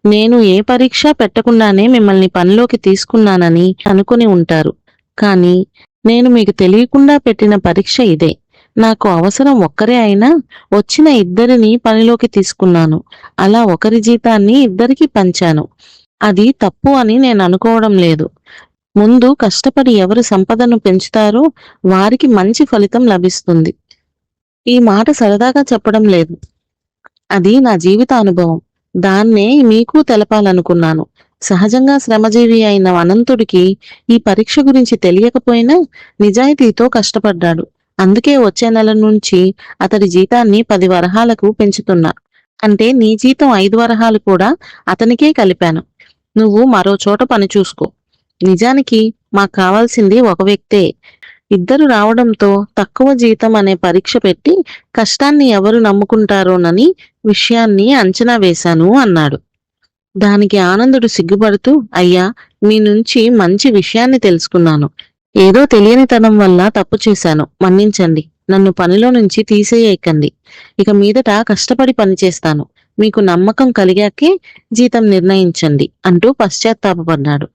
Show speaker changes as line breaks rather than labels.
నేను ఏ పరీక్ష పెట్టకుండానే మిమ్మల్ని పనిలోకి తీసుకున్నానని అనుకుని ఉంటారు. కానీ నేను మీకు తెలియకుండా పెట్టిన పరీక్ష ఇదే. నాకు అవసరం ఒక్కరే అయినా వచ్చిన ఇద్దరిని పనిలోకి తీసుకున్నాను. అలా ఒకరి జీతాన్ని ఇద్దరికీ పంచాను. అది తప్పు అని నేను అనుకోవడం లేదు. ముందు కష్టపడి ఎవరు సంపదను పెంచుతారో వారికి మంచి ఫలితం లభిస్తుంది. ఈ మాట సరదాగా చెప్పడం లేదు. అది నా జీవిత అనుభవం. దాన్నే మీకు తెలపాలనుకున్నాను. సహజంగా శ్రమజీవి అయిన అనంతుడికి ఈ పరీక్ష గురించి తెలియకపోయినా నిజాయితీతో కష్టపడ్డాడు. అందుకే వచ్చే నెల నుంచి అతడి జీతాన్ని 10 వరహాలకు పెంచుతున్నా. అంటే నీ జీతం 5 వరహాలు కూడా అతనికే కలిపాను. నువ్వు మరో చోట పని చూసుకో. నిజానికి మాకు కావాల్సింది ఒక వ్యక్తే. ఇద్దరు రావడంతో తక్కువ జీతం అనే పరీక్ష పెట్టి కష్టాన్ని ఎవరు నమ్ముకుంటారోనని విషయాన్ని అంచనా వేశాను అన్నాడు. దానికి ఆనందుడు సిగ్గుపడుతూ, అయ్యా, మీ నుంచి మంచి విషయాన్ని తెలుసుకున్నాను. ఏదో తెలియనితనం వల్ల తప్పు చేశాను, మన్నించండి. నన్ను పనిలో నుంచి తీసేయకండి. ఇక మీదట కష్టపడి పనిచేస్తాను. మీకు నమ్మకం కలిగాకే జీతం నిర్ణయించండి అంటూ పశ్చాత్తాపపడ్డాడు.